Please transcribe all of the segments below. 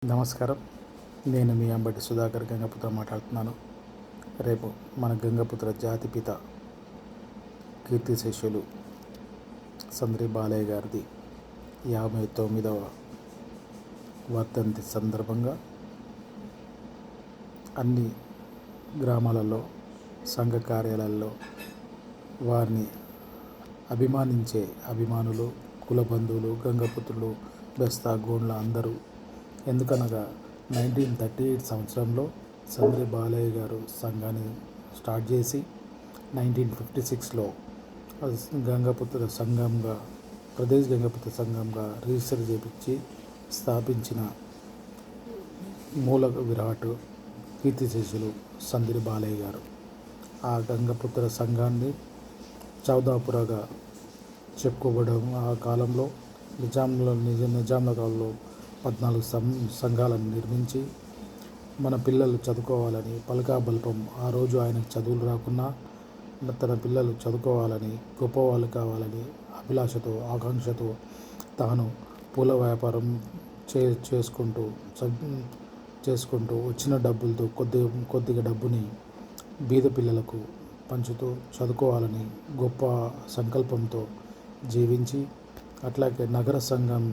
నమస్కారం. నేను మీ అంబటి సుధాకర్ గంగపుత్ర మాట్లాడుతున్నాను. రేపు మన గంగపుత్ర జాతిపిత కీర్తిశేషులు సంద్రి బాలయ్య గారిది 59వ వర్ధంతి సందర్భంగా అన్ని గ్రామాలలో, సంఘ కార్యాలయాల్లో వారిని అభిమానించే అభిమానులు, కుల బంధువులు, గంగపుత్రులు, బెస్తా, గోండ్ల అందరూ. ఎందుకనగా 1938 సంవత్సరంలో సంద్రి బాలయ్య గారు సంఘాన్ని స్టార్ట్ చేసి 1956లో గంగపుత్ర సంఘంగా, ప్రదేశ్ గంగపుత్ర సంఘంగా రిజిస్టర్ చేయించి స్థాపించిన మూల విరాట్ కీర్తిశేషులు సంద్రి బాలయ్య గారు. ఆ గంగపుత్ర సంఘాన్ని చౌదాపురగా చెప్పుకోవడం. ఆ కాలంలో నిజాంల కాలంలో 14 సంఘాలను నిర్మించి మన పిల్లలు చదువుకోవాలని పలకా బల్పం. ఆ రోజు ఆయనకు చదువులు రాకున్నా తన పిల్లలు చదువుకోవాలని, గొప్పవాళ్ళు కావాలని అభిలాషతో, ఆకాంక్షతో తాను పూల వ్యాపారం చేసుకుంటూ వచ్చిన డబ్బులతో కొద్దిగా డబ్బుని బీద పిల్లలకు పంచుతూ చదువుకోవాలని గొప్ప సంకల్పంతో జీవించి, అట్లాగే నగర సంఘం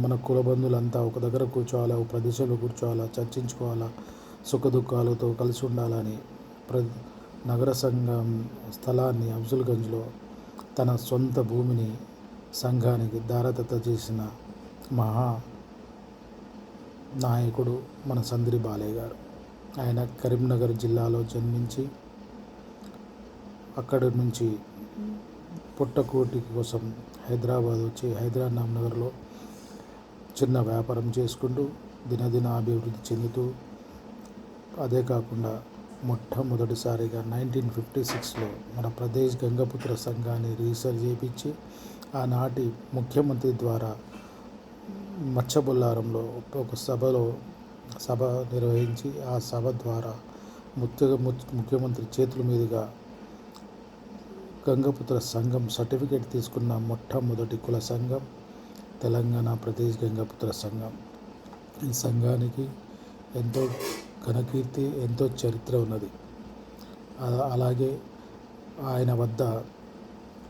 మన కుల బంధువులంతా ఒక దగ్గర కూర్చోవాలా, ఒక ప్రదేశంలో కూర్చోవాలా, చర్చించుకోవాలా, సుఖ దుఃఖాలతో కలిసి ఉండాలని నగర సంఘం స్థలాన్ని అఫ్జల్గంజ్లో తన సొంత భూమిని సంఘానికి దారదత్త చేసిన మహా నాయకుడు మన సంద్రి బాలయ్య గారు. ఆయన కరీంనగర్ జిల్లాలో జన్మించి అక్కడి నుంచి పుట్టకూటి కోసం హైదరాబాద్ వచ్చి హైదరాబాద్నగర్లో చిన్న వ్యాపారం చేసుకుంటూ దినదిన అభివృద్ధి చెందుతూ, అదే కాకుండా మొట్టమొదటిసారిగా 1956లో మన ప్రదేశ్ గంగపుత్ర సంఘాన్ని రిజిస్టర్ చేయించి ఆనాటి ముఖ్యమంత్రి ద్వారా మచ్చబొల్లారంలో ఒక సభ నిర్వహించి ఆ సభ ద్వారా ముఖ్యమంత్రి చేతుల మీదుగా గంగపుత్ర సంఘం సర్టిఫికేట్ తీసుకున్న మొట్టమొదటి కుల సంఘం తెలంగాణ ప్రదేశ్ గంగపుత్ర సంఘం. ఈ సంఘానికి ఎంతో ఘనకీర్తి, ఎంతో చరిత్ర ఉన్నది. అలాగే ఆయన వద్ద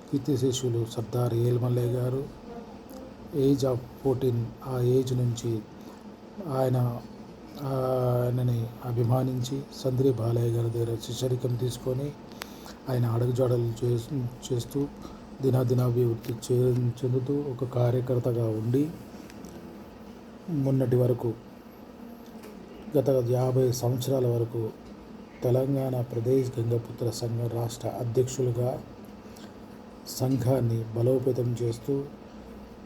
కీర్తిశేషులు సర్దార్ ఏల్మల్లయ్య గారు ఏజ్ ఆఫ్ 14 ఆ ఏజ్ నుంచి ఆయనని అభిమానించి సంద్రి బాలయ్య గారి దగ్గర శిష్యరికం తీసుకొని ఆయన అడుగుజాడలు చేస్తూ దినాభివృద్ధి చెందుతూ ఒక కార్యకర్తగా ఉండి మొన్నటి వరకు గత 50 సంవత్సరాల వరకు తెలంగాణ ప్రదేశ్ గంగపుత్ర సంఘం రాష్ట్ర అధ్యక్షులుగా సంఘాన్ని బలోపేతం చేస్తూ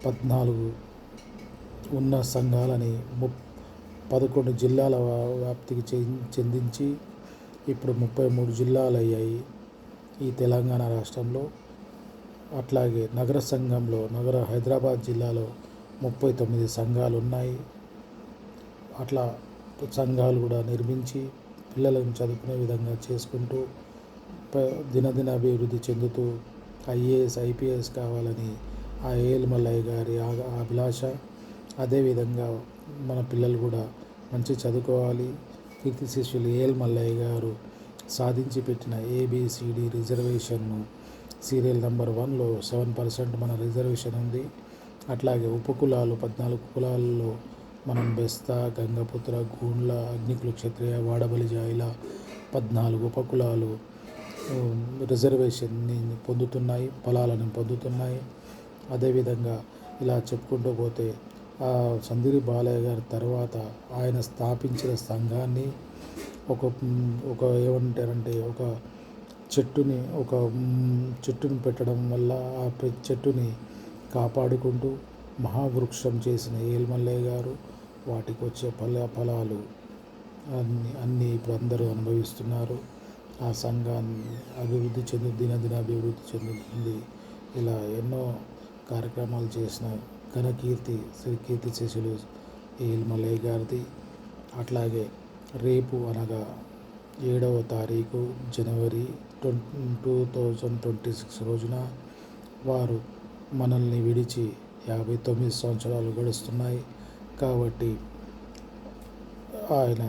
14 ఉన్న సంఘాలని 11 జిల్లాల వ్యాప్తికి చెందించి ఇప్పుడు 33 జిల్లాలు అయ్యాయి ఈ తెలంగాణ రాష్ట్రంలో. అట్లాగే నగర సంఘంలో హైదరాబాద్ జిల్లాలో 39 సంఘాలు ఉన్నాయి. అట్లా సంఘాలు కూడా నిర్మించి పిల్లలను చదువుకునే విధంగా చేసుకుంటూ దినదిన అభివృద్ధి చెందుతూ ఐఏఎస్, ఐపీఎస్ కావాలని ఆ ఏల్మల్లయ్య గారి అభిలాష. అదేవిధంగా మన పిల్లలు కూడా మంచి చదువుకోవాలి. కీర్తిశేషులు ఏల్మల్లయ్య గారు సాధించి పెట్టిన ABCD రిజర్వేషన్ను సీరియల్ నెంబర్ 1లో 7% మన రిజర్వేషన్ ఉంది. అట్లాగే ఉపకులాలు 14 కులాలలో మనం బెస్తా, గంగపుత్ర, గూండ్ల, అగ్నికుల, క్షత్రియ, వాడబలిజ ఇలా 14 ఉపకులాలు రిజర్వేషన్ని పొందుతున్నాయి, ఫలాలను పొందుతున్నాయి. అదేవిధంగా ఇలా చెప్పుకుంటూ పోతే సంద్రి బాలయ్య గారి తర్వాత ఆయన స్థాపించిన సంఘాన్ని ఒక ఏమంటారంటే ఒక చెట్టుని పెట్టడం వల్ల ఆ చెట్టుని కాపాడుకుంటూ మహావృక్షం చేసిన ఏల్మల్లయ్య గారు వాటికి వచ్చే ఫలాలు అన్నీ ఇప్పుడు అందరూ అనుభవిస్తున్నారు. ఆ సంఘాన్ని దినదిన అభివృద్ధి చెందుతుంది. ఇలా ఎన్నో కార్యక్రమాలు చేసిన ఘనకీర్తి శ్రీ కీర్తిశేషులు ఏల్మల్లయ్య గారిది. అట్లాగే రేపు అనగా 7వ తారీఖు జనవరి 2026 రోజున వారు మనల్ని విడిచి 59 సంవత్సరాలు గడుస్తున్నాయి. కాబట్టి ఆయన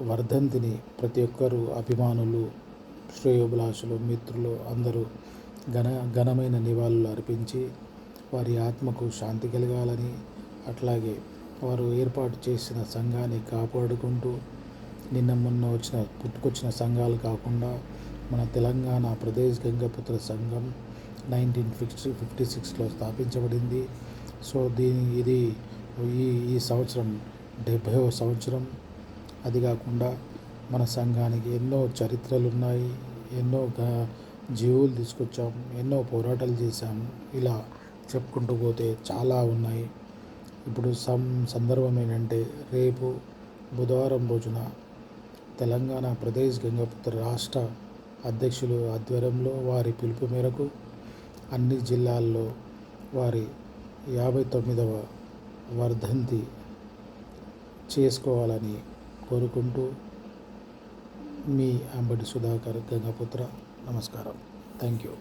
వర్ధంతిని ప్రతి ఒక్కరూ అభిమానులు, శ్రేయోభిలాషులు, మిత్రులు అందరూ ఘనమైన నివాళులు అర్పించి వారి ఆత్మకు శాంతి కలగాలని, అట్లాగే వారు ఏర్పాటు చేసిన సంఘాన్ని కాపాడుకుంటూ నిన్న మొన్న పుట్టుకొచ్చిన సంఘాలు కాకుండా మన తెలంగాణ ప్రదేశ్ గంగపుత్ర సంఘం 1956లో స్థాపించబడింది. సో ఇది ఈ సంవత్సరం 70వ సంవత్సరం. అది కాకుండా మన సంఘానికి ఎన్నో చరిత్రలు ఉన్నాయి, ఎన్నో జీవులు తీసుకొచ్చాం, ఎన్నో పోరాటాలు చేశాము. ఇలా చెప్పుకుంటూ పోతే చాలా ఉన్నాయి. ఇప్పుడు సందర్భం ఏంటంటే, రేపు బుధవారం రోజున తెలంగాణ ప్రదేశ్ గంగపుత్ర రాష్ట్ర అధ్యక్షులు ఆధ్వర్యంలో వారి పిలుపు మేరకు అన్ని జిల్లాల్లో వారి 59వ వర్ధంతి చేసుకోవాలని కోరుకుంటూ మీ అంబటి సుధాకర్ గంగపుత్ర. నమస్కారం. Thank you.